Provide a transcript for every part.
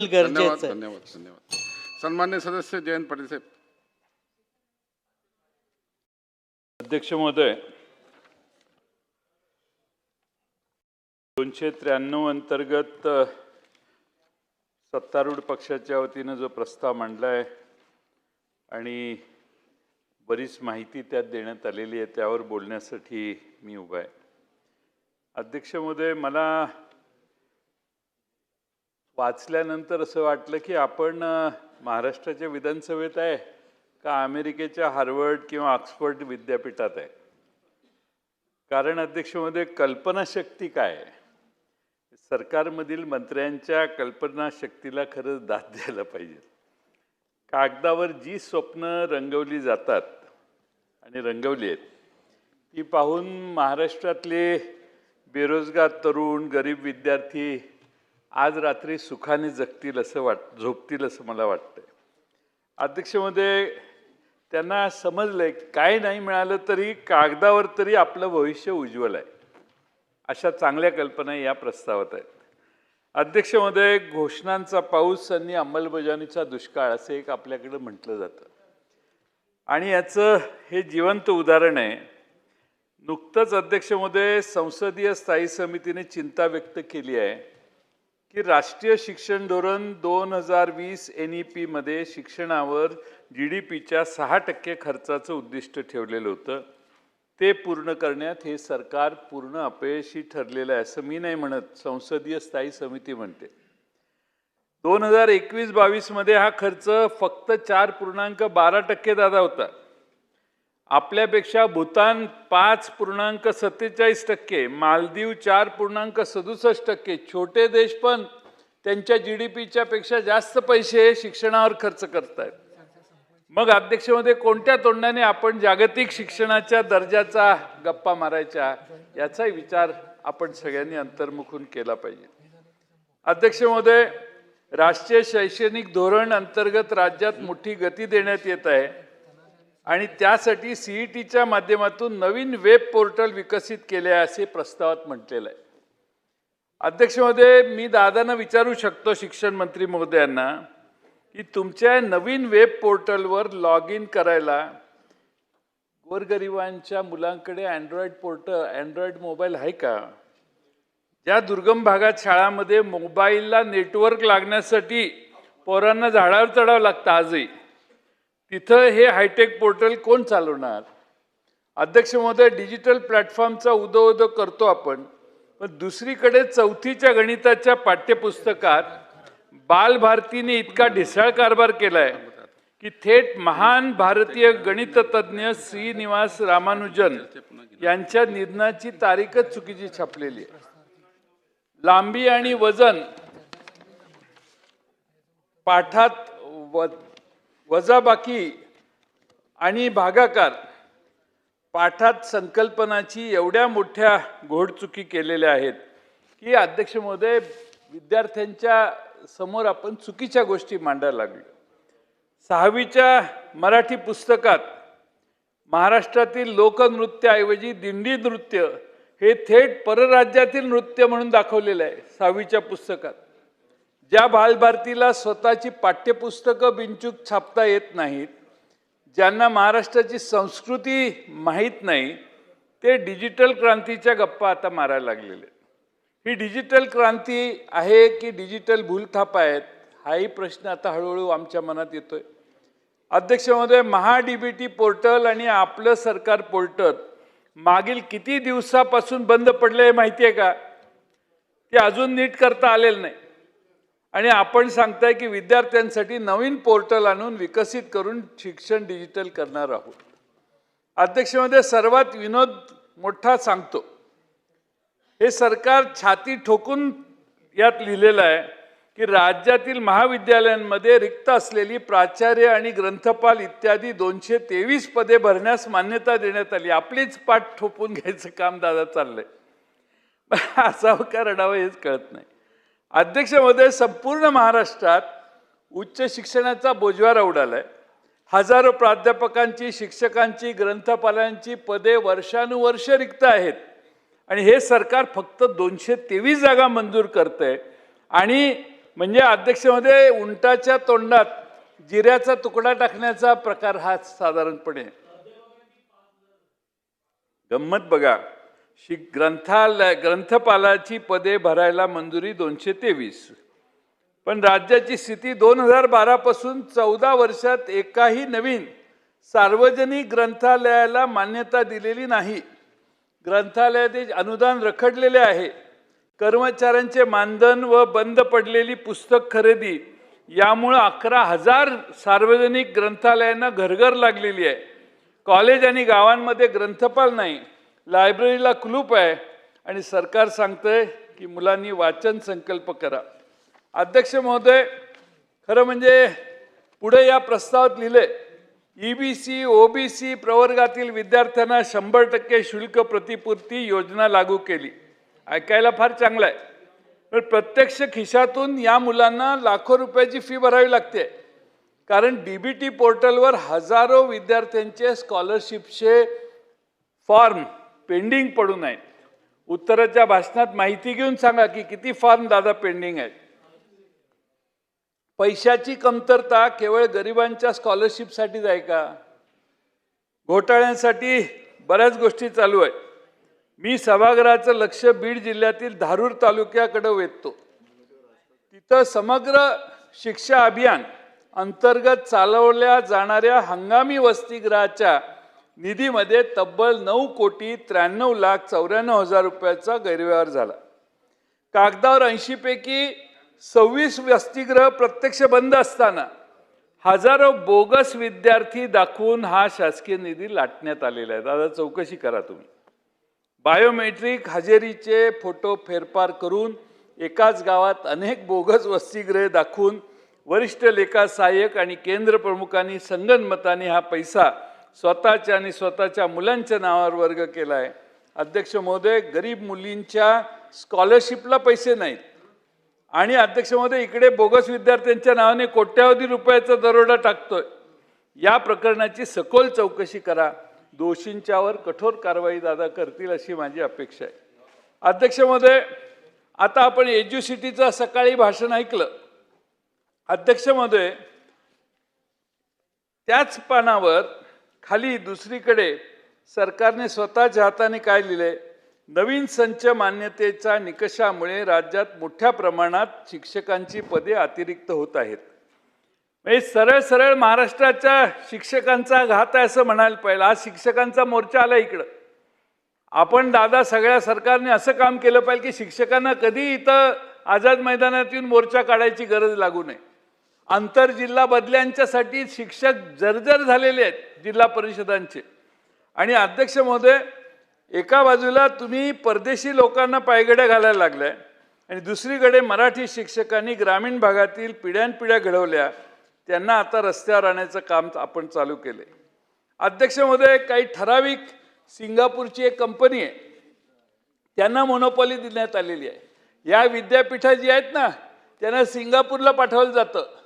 धन्यवाद गरजेचं आहे. धन्यवाद धन्यवाद. सन्मान्य सदस्य जयंत पाटील साहेब. अध्यक्ष महोदय, 293 अंतर्गत सत्तारूढ पक्षाच्या वतीनं जो प्रस्ताव मांडला आहे आणि बरीच माहिती त्यात देण्यात आलेली आहे त्यावर बोलण्यासाठी मी उभा आहे. अध्यक्ष महोदय, मला वाचल्यानंतर असं वाटलं की आपण महाराष्ट्राच्या विधानसभेत आहे का अमेरिकेच्या हार्वर्ड किंवा ऑक्सफर्ड विद्यापीठात आहे. कारण अध्यक्ष महोदय, कल्पनाशक्ती काय आहे, सरकारमधील मंत्र्यांच्या कल्पनाशक्तीला खरंच दाद द्यायला पाहिजे. कागदावर जी स्वप्न रंगवली जातात आणि रंगवली आहेत ती पाहून महाराष्ट्रातले बेरोजगार तरुण, गरीब विद्यार्थी आज रात्री सुखाने जगतील असं झोपतील असं मला वाटतं. अध्यक्ष महोदय, त्यांना समजलंय काय नाही मिळालं तरी कागदावर तरी आपलं भविष्य उज्ज्वल आहे, अशा चांगल्या कल्पना या प्रस्तावात आहेत. अध्यक्ष महोदय, घोषणांचा पाऊस आणि अंमलबजावणीचा दुष्काळ असं एक आपल्याकडे म्हटलं जातं आणि याचं हे जिवंत उदाहरण आहे. नुकतंच अध्यक्ष महोदय, संसदीय स्थायी समितीने चिंता व्यक्त केली आहे की राष्ट्रीय शिक्षण धोरण 2020 NEP मध्ये शिक्षणावर GDPच्या 6% खर्चाचं उद्दिष्ट ठेवलेलं होतं. ते पूर्ण करण्यात हे सरकार पूर्ण अपयशी ठरलेलं आहे असं मी नाही म्हणत, संसदीय स्थायी समिती म्हणते. 2021-22 मध्ये हा खर्च फक्त 4.12% दादा होता. आपल्यापेक्षा भूतान 5.47%, मालदीव 4.67%. छोटे देश पण त्यांच्या GDPच्या पेक्षा जास्त पैसे शिक्षणावर खर्च करतायत. मग अध्यक्ष महोदय, कोणत्या तोंडाने आपण जागतिक शिक्षणाच्या दर्जाचा गप्पा मारायच्या याचाही विचार आपण सगळ्यांनी अंतर्मुखून केला पाहिजे. अध्यक्ष महोदय, राष्ट्रीय शैक्षणिक धोरण अंतर्गत राज्यात मोठी गती देण्यात येत आहे आणि त्यासाठी CETच्या माध्यमातून नवीन वेब पोर्टल विकसित केले आहे असे प्रस्तावात म्हटलेलं आहे. अध्यक्ष महोदय, मी दादांना विचारू शकतो, शिक्षण मंत्री महोदयांना, की तुमच्या नवीन वेब पोर्टलवर लॉग इन करायला गोरगरिबांच्या मुलांकडे अँड्रॉइड मोबाईल आहे का? ज्या दुर्गम भागात शाळांमध्ये मोबाईलला नेटवर्क लागण्यासाठी पोरांना झाडावर चढावं लागतं आजही, तिथं हे हायटेक पोर्टल कोण चालवणार? अध्यक्ष महोदय, डिजिटल प्लॅटफॉर्मचा उदो करतो आपण, पण दुसरीकडे 4थीच्या गणिताच्या पाठ्यपुस्तकात बालभारतीने इतका ढिसाळ कारभार केलाय की थेट महान भारतीय गणिततज्ञ श्रीनिवास रामानुजन यांच्या निधनाची तारीखच चुकीची छापलेली आहे. लांबी आणि वजन पाठात वजाबाकी आणि भागाकार पाठात संकल्पनाची एवढ्या मोठ्या घोडचुकी केलेल्या आहेत की अध्यक्ष महोदय, विद्यार्थ्यांच्या समोर आपण चुकीच्या गोष्टी मांडायला लागलो. 6वीच्या मराठी पुस्तकात महाराष्ट्रातील लोकनृत्याऐवजी दिंडी नृत्य हे थेट परराज्यातील नृत्य म्हणून दाखवलेलं आहे 6वीच्या पुस्तकात. ज्या बालभारतीला स्वतःची पाठ्यपुस्तकं बिनचूक छापता येत नाहीत, ज्यांना महाराष्ट्राची संस्कृती माहीत नाही, ते डिजिटल क्रांतीच्या गप्पा आता मारायला लागलेले आहेत. ही डिजिटल क्रांती आहे की डिजिटल भूलथापा आहेत, हाही प्रश्न आता हळूहळू आमच्या मनात येतोय. अध्यक्ष महोदय, MHA-DBT पोर्टल आणि आपलं सरकार पोर्टल मागील किती दिवसापासून बंद पडले हे माहिती आहे का? ते अजून नीट करता आलेलं नाही आणि आपण सांगताय की विद्यार्थ्यांसाठी नवीन पोर्टल आणून विकसित करून शिक्षण डिजिटल करणार आहोत. अध्यक्ष महोदय, सर्वात विनोद मोठा सांगतो, हे सरकार छाती ठोकून यात लिहिलेलं आहे की राज्यातील महाविद्यालयांमध्ये रिक्त असलेली प्राचार्य आणि ग्रंथपाल इत्यादी 223 पदे भरण्यास मान्यता देण्यात आली. आपलीच पाठ ठोपून घ्यायचं काम दादा चाललंय. असावं का रडावं हेच कळत नाही. अध्यक्ष महोदय, संपूर्ण महाराष्ट्रात उच्च शिक्षणाचा बोजवारा उडालाय. हजारो प्राध्यापकांची, शिक्षकांची, ग्रंथपालांची पदे वर्षानुवर्ष रिक्त आहेत आणि हे सरकार फक्त 223 जागा मंजूर करतंय आणि म्हणजे अध्यक्षमध्ये उंटाच्या तोंडात जिऱ्याचा तुकडा टाकण्याचा प्रकार हा साधारणपणे. गंमत बघा, ग्रंथपालाची पदे भरायला मंजुरी 223, पण राज्याची स्थिती 2012 पासून 14 वर्षात एकाही नवीन सार्वजनिक ग्रंथालयाला मान्यता दिलेली नाही. ग्रंथालयातील अनुदान रखडलेले आहे. कर्मचाऱ्यांचे मानधन व बंद पडलेली पुस्तक खरेदी यामुळे 11,000 सार्वजनिक ग्रंथालयांना घरघर लागलेली आहे. कॉलेज आणि गावांमध्ये ग्रंथपाल नाही, लायब्ररीला कुलूप आहे आणि सरकार सांगतंय की मुलांनी वाचन संकल्प करा. अध्यक्ष महोदय, खरं म्हणजे पुढे या प्रस्तावात लिहिले EBC OBC प्रवर्गातील विद्यार्थ्यांना 100% शुल्क प्रतिपूर्ती योजना लागू केली. ऐकायला फार चांगलं आहे, पण प्रत्यक्ष खिशातून या मुलांना लाखो रुपयाची फी भरावी लागते. कारण DBT पोर्टलवर हजारो विद्यार्थ्यांचे स्कॉलरशिपचे फॉर्म पेंडिंग पडून आहेत. उत्तराच्या भाषणात माहिती घेऊन सांगा की किती फॉर्म दादा पेंडिंग आहेत. पैशाची कमतरता केवळ गरिबांच्या स्कॉलरशिपसाठीच आहे का? घोटाळ्यांसाठी बऱ्याच गोष्टी चालू आहेत. मी सभागृहाचं लक्ष बीड जिल्ह्यातील धारूर तालुक्याकडे वेधतो. तिथं समग्र शिक्षा अभियान अंतर्गत चालवल्या जाणाऱ्या हंगामी वसतिगृहाच्या निधीमध्ये तब्बल 9,93,94,000 रुपयाचा गैरव्यवहार झाला. कागदावर 80 पैकी 26 वसतिगृह प्रत्यक्ष बंद असताना हजारो बोगस विद्यार्थी दाखवून हा शासकीय निधी लाटण्यात आलेला आहे. दादा चौकशी करा तुम्ही. बायोमेट्रिक हजेरीचे फोटो फेरफार करून एकाच गावात अनेक बोगस वसतिगृहे दाखवून वरिष्ठ लेखा सहाय्यक आणि केंद्र प्रमुखांनी संगनमताने हा पैसा स्वतःच्या आणि स्वतःच्या मुलांच्या नावावर वर्ग केला आहे. अध्यक्ष महोदय, गरीब मुलींच्या स्कॉलरशिपला पैसे नाहीत आणि अध्यक्ष महोदय इकडे बोगस विद्यार्थ्यांच्या नावाने कोट्यावधी रुपयाचा दरोडा टाकतोय. या प्रकरणाची सखोल चौकशी करा. दोषींच्यावर कठोर कारवाई दादा करतील अशी माझी अपेक्षा आहे. अध्यक्ष महोदय, आता आपण एज्युसिटीचं सकाळी भाषण ऐकलं. अध्यक्ष महोदय, त्याच पानावर खाली दुसरीकडे सरकारने स्वतःच्या हाताने काय लिहिले? नवीन संच मान्यतेच्या निकषामुळे राज्यात मोठ्या प्रमाणात शिक्षकांची पदे अतिरिक्त होत आहेत. म्हणजे सरळ सरळ महाराष्ट्राच्या शिक्षकांचा घात आहे असं म्हणायला पाहिजे. आज शिक्षकांचा मोर्चा आला इकडं. आपण दादा सगळ्या सरकारने असं काम केलं पाहिजे की शिक्षकांना कधी इथं आझाद मैदानात येऊन मोर्चा काढायची गरज लागू नये. आंतरजिल्हा बदल्यांच्यासाठी शिक्षक जर्जर झालेले आहेत जिल्हा परिषदांचे. आणि अध्यक्ष महोदय, एका बाजूला तुम्ही परदेशी लोकांना पायगड्या घालायला लागलाय आणि दुसरीकडे मराठी शिक्षकांनी ग्रामीण भागातील पिढ्यानपिढ्या घडवल्या, त्यांना आता रस्त्यावर आणायचं काम आपण चालू केले. अध्यक्ष महोदय, काही ठराविक सिंगापूरची एक कंपनी आहे, त्यांना मोनोपॉली देण्यात आलेली आहे. या विद्यापीठा जी आहेत ना, त्यांना सिंगापूरला पाठवलं जातं.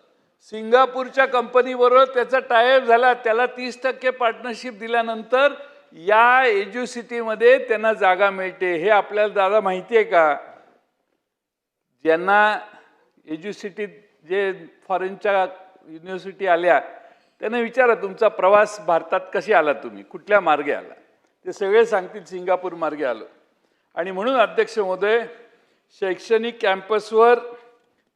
सिंगापूरच्या कंपनीबरोबर त्याचा टायअप झाला, त्याला 30% पार्टनरशिप दिल्यानंतर या एज्युसिटीमध्ये त्यांना जागा मिळते. हे आपल्याला दादा माहिती आहे का? ज्यांना एज्युसिटीत जे फॉरेनच्या युनिव्हर्सिटी आल्या त्यांना विचारा तुमचा प्रवास भारतात कशी आला, तुम्ही कुठल्या मार्गे आला, ते सगळे सांगतील सिंगापूर मार्गे आलो. आणि म्हणून अध्यक्ष महोदय, शैक्षणिक कॅम्पसवर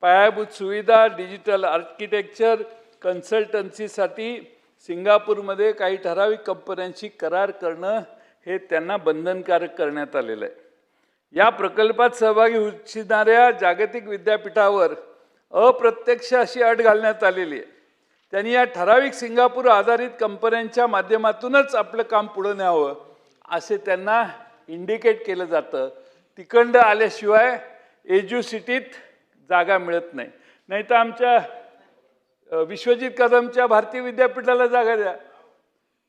पायाभूत सुविधा, डिजिटल आर्किटेक्चर, कन्सल्टन्सीसाठी सिंगापूरमध्ये काही ठराविक कंपन्यांशी करार करणं हे त्यांना बंधनकारक करण्यात आलेलं आहे. या प्रकल्पात सहभागी होणाऱ्या जागतिक विद्यापीठावर अप्रत्यक्ष अशी अट घालण्यात आलेली आहे. त्यांनी या ठराविक सिंगापूर आधारित कंपन्यांच्या माध्यमातूनच आपलं काम पुढे न्यावं असे त्यांना इंडिकेट केलं जातं. तिकडं आल्याशिवाय एज्युसिटीत जागा मिळत नाही. नाही तर आमच्या विश्वजित कदमच्या भारतीय विद्यापीठाला जागा द्या,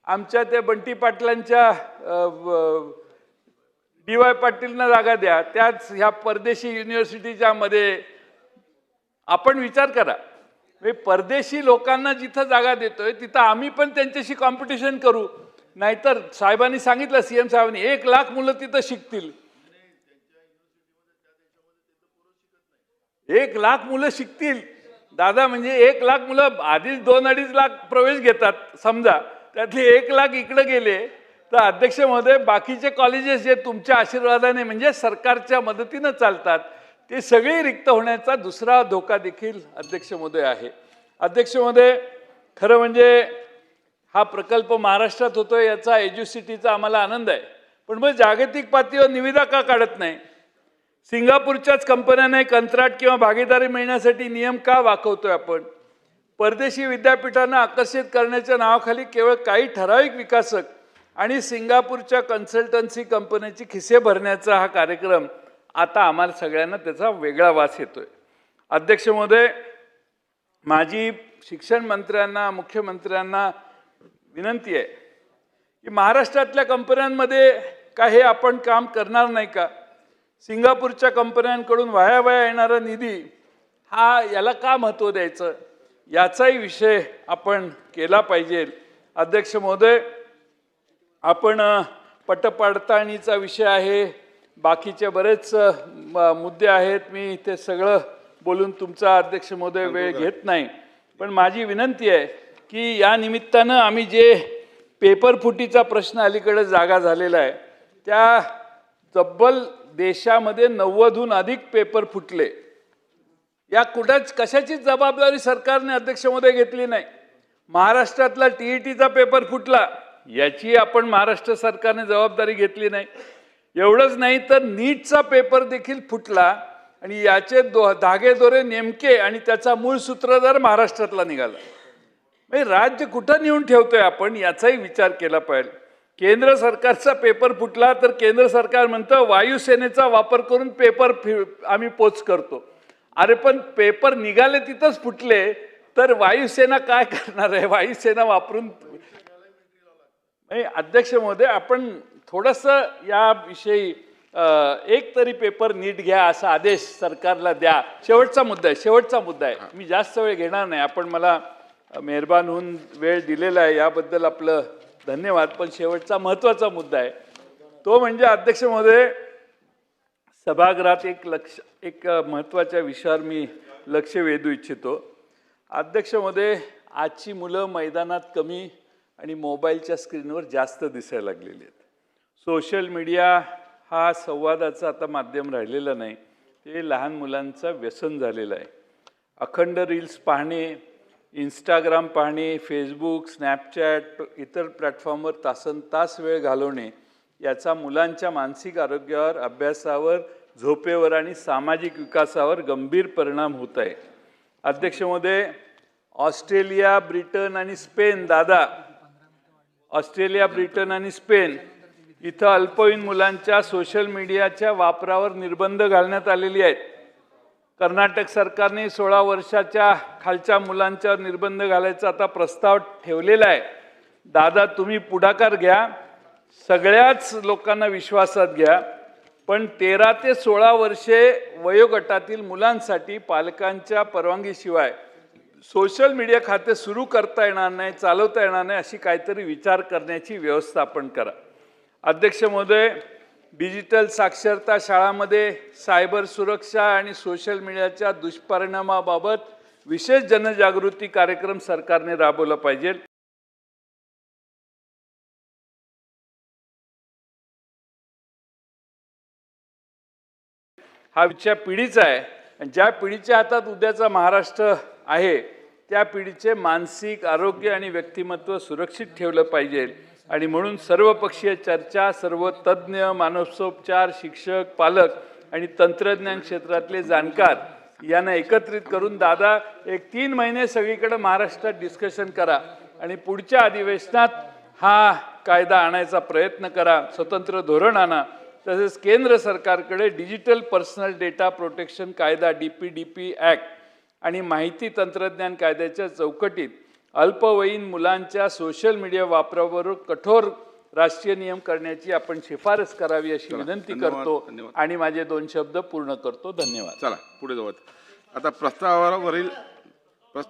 आमच्या त्या बंटी पाटलांच्या DY पाटीलना जागा द्या, त्याच ह्या परदेशी युनिव्हर्सिटीच्या मध्ये आपण विचार करा. परदेशी लोकांना जिथं जागा देतोय तिथं आम्ही पण त्यांच्याशी कॉम्पिटिशन करू. नाहीतर साहेबांनी सांगितलं, CM साहेबांनी 1 लाख मुलं तिथं शिकतील. 1 लाख मुलं शिकतील दादा, म्हणजे 1 लाख मुलं आधीच 2-2.5 लाख प्रवेश घेतात समजा, त्यातले 1 लाख इकडे गेले तर अध्यक्ष महोदय बाकीचे कॉलेजेस जे तुमच्या आशीर्वादाने म्हणजे सरकारच्या मदतीनं चालतात ते सगळे रिक्त होण्याचा दुसरा धोका देखील अध्यक्ष महोदय आहे. अध्यक्ष महोदय, खरं म्हणजे हा प्रकल्प महाराष्ट्रात होतोय याचा एज्युसिटीचा आम्हाला आनंद आहे, पण मग जागतिक पातळीवर निविदा का काढत नाही? सिंगापूरच्याच कंपन्यांना कंत्राट किंवा भागीदारी मिळण्यासाठी नियम का वाकवतोय आपण? परदेशी विद्यापीठांना आकर्षित करण्याच्या नावाखाली केवळ काही ठराविक विकासक आणि सिंगापूरच्या कन्सल्टन्सी कंपन्यांची खिसे भरण्याचा हा कार्यक्रम आता आम्हाला सगळ्यांना त्याचा वेगळा वास येतोय. अध्यक्ष महोदय, माझी शिक्षण मंत्र्यांना, मुख्यमंत्र्यांना विनंती आहे की महाराष्ट्रातल्या कंपन्यांमध्ये का हे आपण काम करणार नाही का? सिंगापूरच्या कंपन्यांकडून वाया येणारा निधी याला का महत्त्व द्यायचं, याचाही विषय आपण केला पाहिजे. अध्यक्ष महोदय, आपण पटपडताळणीचा विषय आहे, बाकीचे बरेच मुद्दे आहेत, मी ते सगळं बोलून तुमचा अध्यक्ष महोदय वेळ घेत नाही, पण माझी विनंती आहे की या निमित्तानं आम्ही जे पेपर फुटीचा प्रश्न अलीकडे जागा झालेला आहे, त्या तब्बल देशामध्ये 90हून अधिक पेपर फुटले. या कशाचीच जबाबदारी सरकारने अध्यक्ष महोदय घेतली नाही. महाराष्ट्रातला TETचा पेपर फुटला, याची आपण महाराष्ट्र सरकारने जबाबदारी घेतली नाही. एवढंच नाही तर नीटचा पेपर देखील फुटला आणि याचे धागेदोरे नेमके आणि त्याचा मूळ सूत्रधार महाराष्ट्रातला निघाला. म्हणजे राज्य कुठं नेऊन ठेवतोय आपण, याचाही विचार केला पाहिजे. केंद्र सरकारचा पेपर फुटला तर केंद्र सरकार म्हणतं वायुसेनेचा वापर करून पेपर आम्ही पोच करतो. अरे पण पेपर निघाले तिथंच फुटले तर वायुसेना काय करणार आहे? वायुसेना वापरून अध्यक्ष महोदय, आपण थोडंसं याविषयी एक तरी पेपर नीट घ्या असा आदेश सरकारला द्या. शेवटचा मुद्दा आहे, मी जास्त वेळ घेणार नाही. आपण मला मेहरबान होऊन वेळ दिलेला आहे याबद्दल आपलं धन्यवाद. पण शेवटचा महत्त्वाचा मुद्दा आहे तो म्हणजे अध्यक्ष महोदय, सभागृहात एक महत्त्वाच्या विषयावर मी लक्ष वेधू इच्छितो. अध्यक्ष महोदय, आजची मुलं मैदानात कमी आणि मोबाईलच्या स्क्रीनवर जास्त दिसायला लागलेली आहेत. सोशल मीडिया हा संवादाचा आता माध्यम राहिलेला नाही, ते लहान मुलांचं व्यसन झालेलं आहे. अखंड रील्स पाहणे, इंस्टाग्राम पाहणे, फेसबुक, स्नॅपचॅट, इतर प्लॅटफॉर्मवर तासनतास वेळ घालवणे याचा मुलांच्या मानसिक आरोग्यावर, अभ्यासावर, झोपेवर आणि सामाजिक विकासावर गंभीर परिणाम होत आहे. अध्यक्ष महोदय, ऑस्ट्रेलिया, ब्रिटन आणि स्पेन इथं अल्पवयीन मुलांच्या सोशल मीडियाच्या वापरावर निर्बंध घालण्यात आलेली आहेत. कर्नाटक सरकारने 16 वर्षाच्या खालच्या मुलांच्यावर निर्बंध घालायचा आता प्रस्ताव ठेवलेला आहे. दादा, तुम्ही पुढाकार घ्या, सगळ्याच लोकांना विश्वासात घ्या, पण 13 ते 16 वर्षे वयोगटातील मुलांसाठी पालकांच्या परवानगीशिवाय सोशल मीडिया खाते सुरू करता येणार नाही, चालवता येणार नाही, अशी काहीतरी विचार करण्याची व्यवस्था आपण करा. अध्यक्ष महोदय, डिजिटल साक्षरता शाळांमध्ये सायबर सुरक्षा आणि सोशल मीडियाच्या दुष्परिणामाबाबत विशेष जनजागृती कार्यक्रम सरकारने राबवला पाहिजे. हा विचार पिढीचा आहे आणि ज्या पिढीच्या हातात उद्याचा महाराष्ट्र आहे त्या पिढीचे मानसिक आरोग्य आणि व्यक्तिमत्व सुरक्षित ठेवलं पाहिजे. आणि म्हणून सर्वपक्षीय चर्चा, सर्व तज्ज्ञ, मानसोपचार, शिक्षक, पालक आणि तंत्रज्ञान क्षेत्रातले जाणकार यांना एकत्रित करून दादा 3 महिने सगळीकडे महाराष्ट्रात डिस्कशन करा आणि पुढच्या अधिवेशनात हा कायदा आणायचा प्रयत्न करा, स्वतंत्र धोरण आणा. तसेच केंद्र सरकारकडे डिजिटल पर्सनल डेटा प्रोटेक्शन कायदा DPDP ॲक्ट आणि माहिती तंत्रज्ञान कायद्याच्या चौकटीत अल्पवयीन मुलांच्या सोशल मीडिया वापरावर कठोर राष्ट्रीय नियम करण्याची आपण शिफारस करावी अशी विनंती करतो आणि माझे 2 शब्द पूर्ण करतो. धन्यवाद. चला पुढे जाऊ. आता प्रस्तावावरील